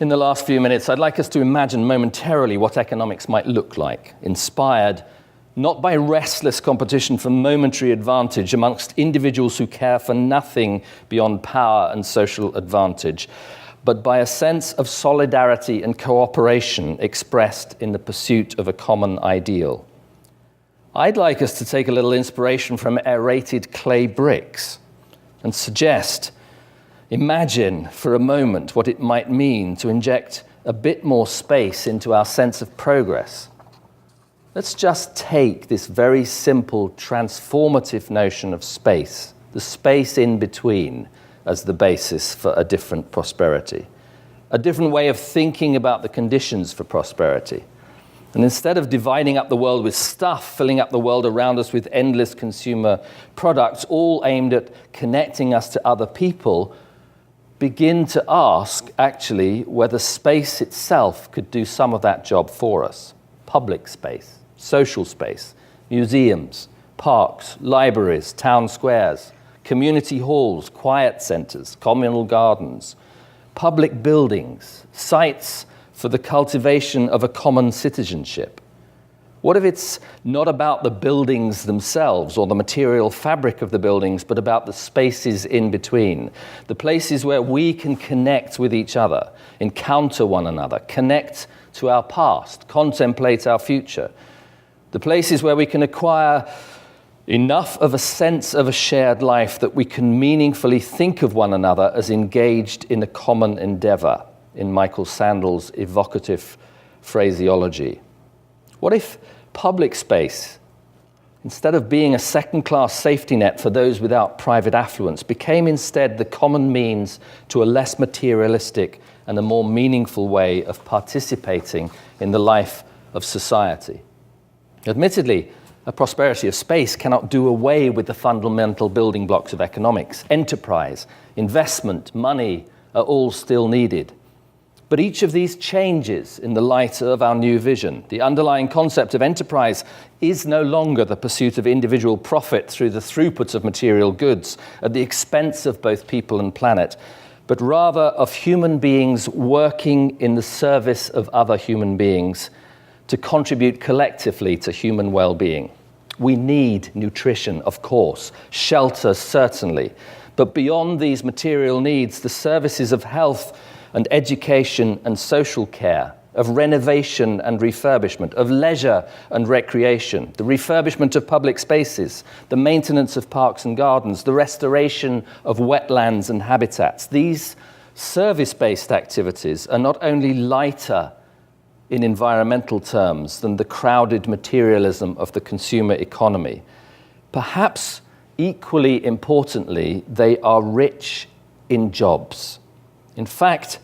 In the last few minutes, I'd like us to imagine momentarily what economics might look like, inspired not by restless competition for momentary advantage amongst individuals who care for nothing beyond power and social advantage, but by a sense of solidarity and cooperation expressed in the pursuit of a common ideal. I'd like us to take a little inspiration from aerated clay bricks and suggest, imagine for a moment what it might mean to inject a bit more space into our sense of progress. Let's just take this very simple, transformative notion of space, the space in between, as the basis for a different prosperity, a different way of thinking about the conditions for prosperity. And instead of dividing up the world with stuff, filling up the world around us with endless consumer products, all aimed at connecting us to other people, begin to ask, actually, whether space itself could do some of that job for us. Public space, social space, museums, parks, libraries, town squares, community halls, quiet centers, communal gardens, public buildings, sites for the cultivation of a common citizenship. What if it's not about the buildings themselves or the material fabric of the buildings, but about the spaces in between, the places where we can connect with each other, encounter one another, connect to our past, contemplate our future, the places where we can acquire enough of a sense of a shared life that we can meaningfully think of one another as engaged in a common endeavor, in Michael Sandel's evocative phraseology. What if public space, instead of being a second-class safety net for those without private affluence, became instead the common means to a less materialistic and a more meaningful way of participating in the life of society? Admittedly, a prosperity of space cannot do away with the fundamental building blocks of economics. Enterprise, investment, money are all still needed. But each of these changes in the light of our new vision. The underlying concept of enterprise is no longer the pursuit of individual profit through the throughput of material goods at the expense of both people and planet, but rather of human beings working in the service of other human beings to contribute collectively to human well-being. We need nutrition, of course, shelter, certainly, but beyond these material needs, the services of health and education and social care, of renovation and refurbishment, of leisure and recreation, the refurbishment of public spaces, the maintenance of parks and gardens, the restoration of wetlands and habitats. These service-based activities are not only lighter in environmental terms than the crowded materialism of the consumer economy. Perhaps equally importantly, they are rich in jobs. In fact,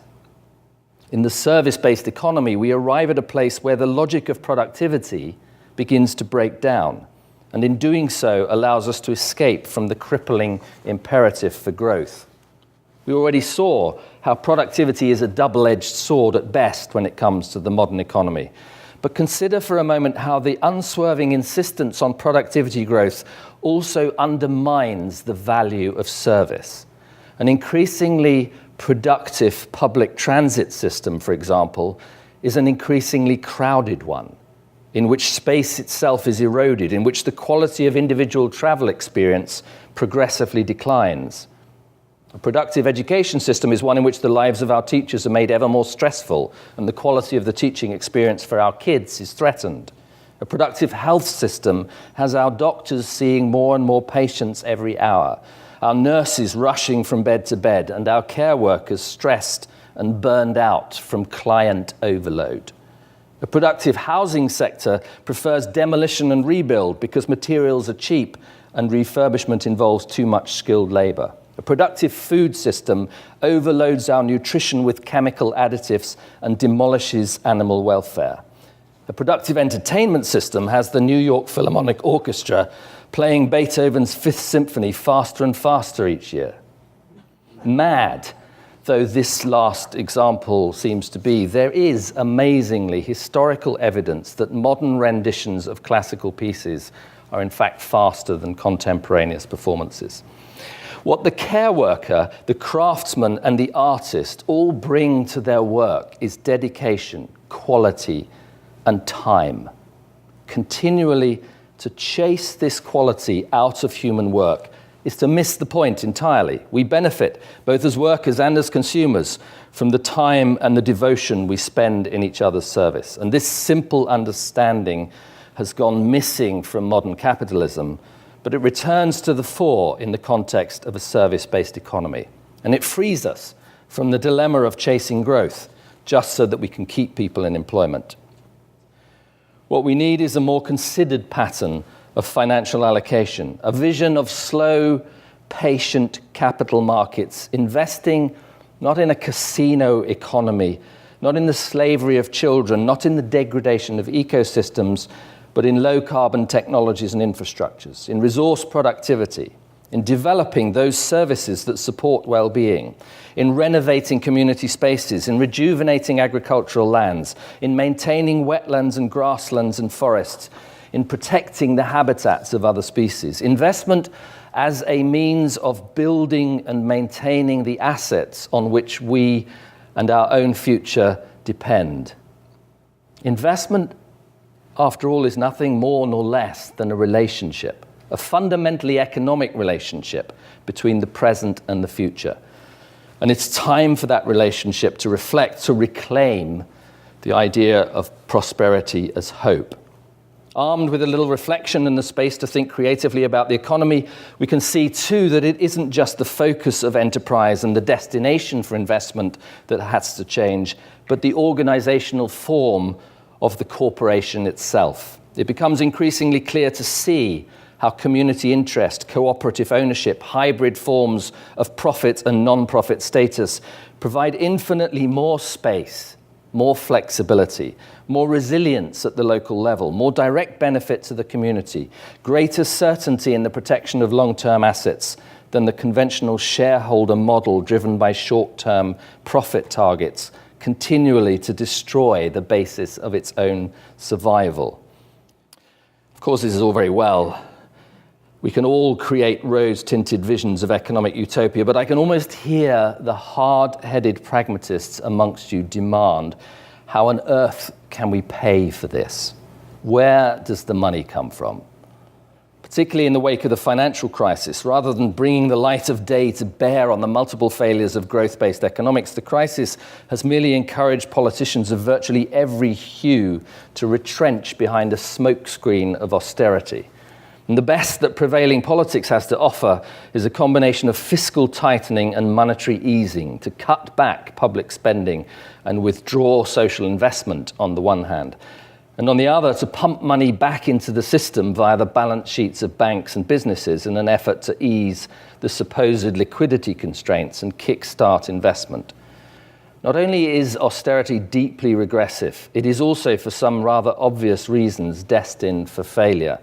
in the service-based economy, we arrive at a place where the logic of productivity begins to break down, and in doing so allows us to escape from the crippling imperative for growth. We already saw how productivity is a double-edged sword at best when it comes to the modern economy. But consider for a moment how the unswerving insistence on productivity growth also undermines the value of service. An increasingly productive public transit system, for example, is an increasingly crowded one, in which space itself is eroded, in which the quality of individual travel experience progressively declines. A productive education system is one in which the lives of our teachers are made ever more stressful and the quality of the teaching experience for our kids is threatened. A productive health system has our doctors seeing more and more patients every hour, our nurses rushing from bed to bed, and our care workers stressed and burned out from client overload. A productive housing sector prefers demolition and rebuild because materials are cheap and refurbishment involves too much skilled labor. A productive food system overloads our nutrition with chemical additives and demolishes animal welfare. A productive entertainment system has the New York Philharmonic Orchestra playing Beethoven's Fifth Symphony faster and faster each year. Mad, though this last example seems to be, there is amazingly historical evidence that modern renditions of classical pieces are in fact faster than contemporaneous performances. What the care worker, the craftsman, and the artist all bring to their work is dedication, quality, and time. Continually to chase this quality out of human work is to miss the point entirely. We benefit, both as workers and as consumers, from the time and the devotion we spend in each other's service. And this simple understanding has gone missing from modern capitalism, but it returns to the fore in the context of a service-based economy. And it frees us from the dilemma of chasing growth, just so that we can keep people in employment. What we need is a more considered pattern of financial allocation, a vision of slow, patient capital markets, investing not in a casino economy, not in the slavery of children, not in the degradation of ecosystems, but in low-carbon technologies and infrastructures, in resource productivity, in developing those services that support well-being, in renovating community spaces, in rejuvenating agricultural lands, in maintaining wetlands and grasslands and forests, in protecting the habitats of other species. Investment as a means of building and maintaining the assets on which we and our own future depend. Investment, after all, is nothing more nor less than a relationship, a fundamentally economic relationship between the present and the future. And it's time for that relationship to reflect, to reclaim the idea of prosperity as hope. Armed with a little reflection and the space to think creatively about the economy, we can see too that it isn't just the focus of enterprise and the destination for investment that has to change, but the organizational form of the corporation itself. It becomes increasingly clear to see how community interest, cooperative ownership, hybrid forms of profit and non-profit status provide infinitely more space, more flexibility, more resilience at the local level, more direct benefit to the community, greater certainty in the protection of long-term assets than the conventional shareholder model driven by short-term profit targets, continually to destroy the basis of its own survival. Of course, this is all very well. We can all create rose-tinted visions of economic utopia, but I can almost hear the hard-headed pragmatists amongst you demand, how on earth can we pay for this? Where does the money come from? Particularly in the wake of the financial crisis, rather than bringing the light of day to bear on the multiple failures of growth-based economics, the crisis has merely encouraged politicians of virtually every hue to retrench behind a smokescreen of austerity. And the best that prevailing politics has to offer is a combination of fiscal tightening and monetary easing to cut back public spending and withdraw social investment on the one hand, and on the other, to pump money back into the system via the balance sheets of banks and businesses in an effort to ease the supposed liquidity constraints and kickstart investment. Not only is austerity deeply regressive, it is also, for some rather obvious reasons, destined for failure.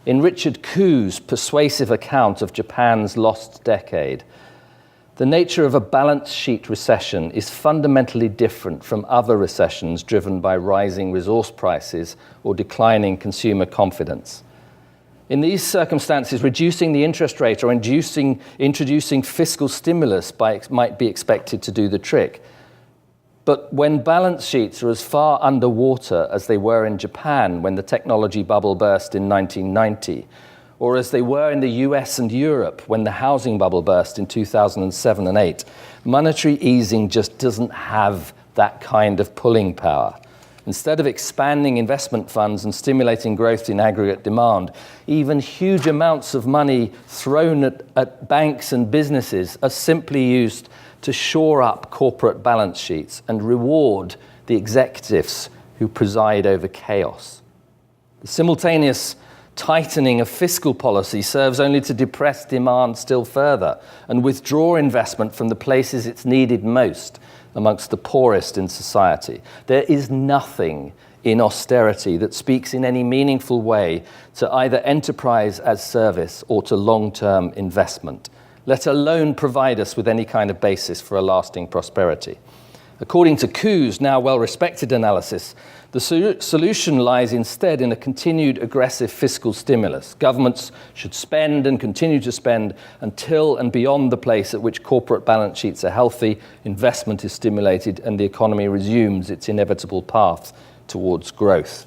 In Richard Koo's persuasive account of Japan's lost decade, the nature of a balance sheet recession is fundamentally different from other recessions driven by rising resource prices or declining consumer confidence. In these circumstances, reducing the interest rate or introducing fiscal stimulus might be expected to do the trick. But when balance sheets are as far underwater as they were in Japan when the technology bubble burst in 1990, or as they were in the US and Europe when the housing bubble burst in 2007 and 8, monetary easing just doesn't have that kind of pulling power. Instead of expanding investment funds and stimulating growth in aggregate demand, even huge amounts of money thrown at banks and businesses are simply used to shore up corporate balance sheets and reward the executives who preside over chaos. The simultaneous tightening of fiscal policy serves only to depress demand still further and withdraw investment from the places it's needed most amongst the poorest in society. There is nothing in austerity that speaks in any meaningful way to either enterprise as service or to long-term investment, let alone provide us with any kind of basis for a lasting prosperity. According to Ku's now well-respected analysis, the solution lies instead in a continued aggressive fiscal stimulus. Governments should spend and continue to spend until and beyond the place at which corporate balance sheets are healthy, investment is stimulated, and the economy resumes its inevitable path towards growth.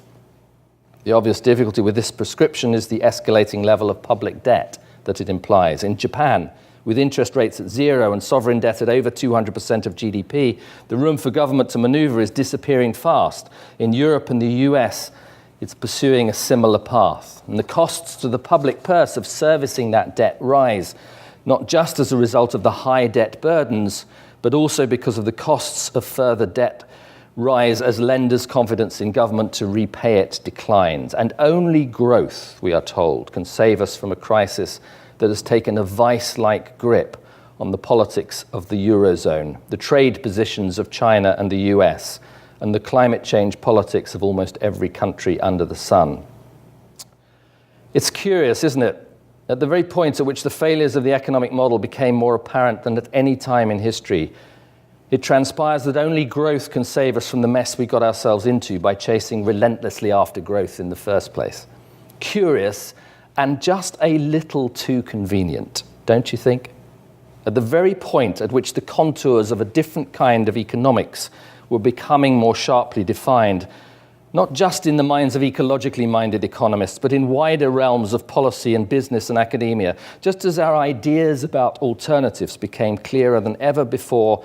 The obvious difficulty with this prescription is the escalating level of public debt that it implies. In Japan, with interest rates at zero and sovereign debt at over 200% of GDP, the room for government to maneuver is disappearing fast. In Europe and the US, it's pursuing a similar path. And the costs to the public purse of servicing that debt rise, not just as a result of the high debt burdens, but also because of the costs of further debt rise as lenders' confidence in government to repay it declines. And only growth, we are told, can save us from a crisis that has taken a vice-like grip on the politics of the Eurozone, the trade positions of China and the US, and the climate change politics of almost every country under the sun. It's curious, isn't it? At the very point at which the failures of the economic model became more apparent than at any time in history, it transpires that only growth can save us from the mess we got ourselves into by chasing relentlessly after growth in the first place. Curious, and just a little too convenient, don't you think? At the very point at which the contours of a different kind of economics were becoming more sharply defined, not just in the minds of ecologically minded economists, but in wider realms of policy and business and academia, just as our ideas about alternatives became clearer than ever before,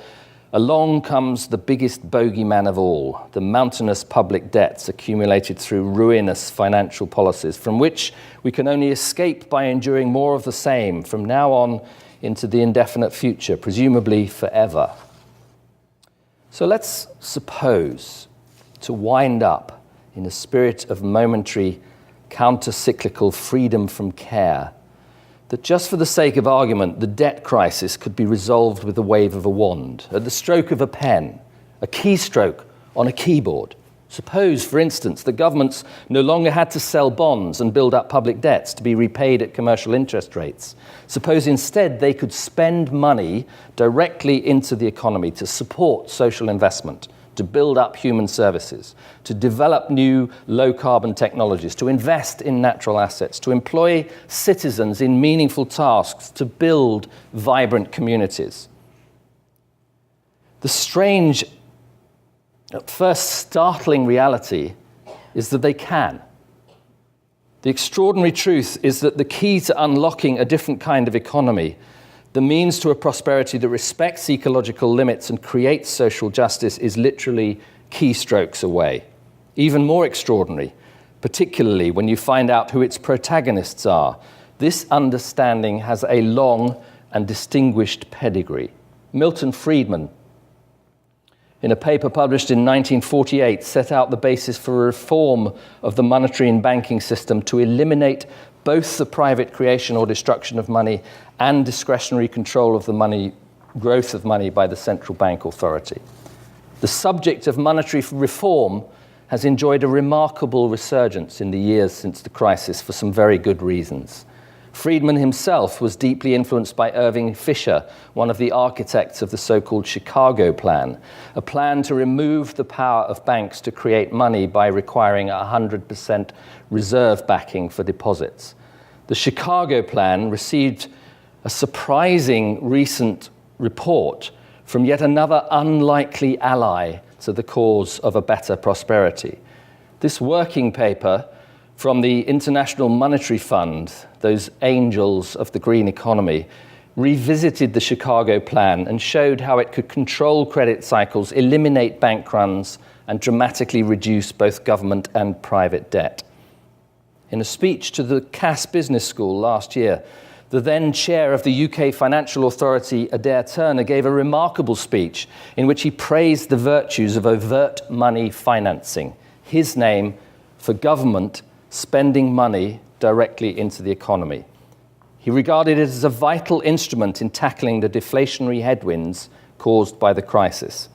along comes the biggest bogeyman of all, the mountainous public debts accumulated through ruinous financial policies, from which we can only escape by enduring more of the same from now on into the indefinite future, presumably forever. So let's suppose, to wind up in a spirit of momentary, counter-cyclical freedom from care, that just for the sake of argument, the debt crisis could be resolved with the wave of a wand, at the stroke of a pen, a keystroke on a keyboard. Suppose, for instance, that governments no longer had to sell bonds and build up public debts to be repaid at commercial interest rates. Suppose instead they could spend money directly into the economy to support social investment, to build up human services, to develop new low-carbon technologies, to invest in natural assets, to employ citizens in meaningful tasks, to build vibrant communities. The strange, at first startling reality is that they can. The extraordinary truth is that the key to unlocking a different kind of economy, the means to a prosperity that respects ecological limits and creates social justice, is literally keystrokes away. Even more extraordinary, particularly when you find out who its protagonists are. This understanding has a long and distinguished pedigree. Milton Friedman, in a paper published in 1948, set out the basis for a reform of the monetary and banking system to eliminate both the private creation or destruction of money and discretionary control of the money, growth of money by the central bank authority. The subject of monetary reform has enjoyed a remarkable resurgence in the years since the crisis for some very good reasons. Friedman himself was deeply influenced by Irving Fisher, one of the architects of the so-called Chicago Plan, a plan to remove the power of banks to create money by requiring 100% reserve backing for deposits. The Chicago Plan received a surprising recent report from yet another unlikely ally to the cause of a better prosperity. This working paper from the International Monetary Fund, those angels of the green economy, revisited the Chicago Plan and showed how it could control credit cycles, eliminate bank runs, and dramatically reduce both government and private debt. In a speech to the Cass Business School last year, the then chair of the UK Financial Authority, Adair Turner, gave a remarkable speech in which he praised the virtues of overt money financing, his name for government spending money directly into the economy. He regarded it as a vital instrument in tackling the deflationary headwinds caused by the crisis.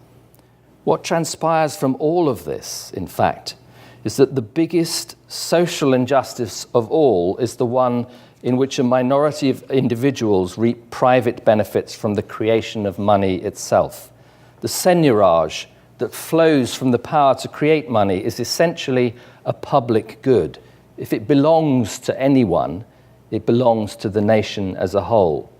What transpires from all of this, in fact, is that the biggest social injustice of all is the one in which a minority of individuals reap private benefits from the creation of money itself. the seigniorage that flows from the power to create money is essentially a public good. If it belongs to anyone, it belongs to the nation as a whole.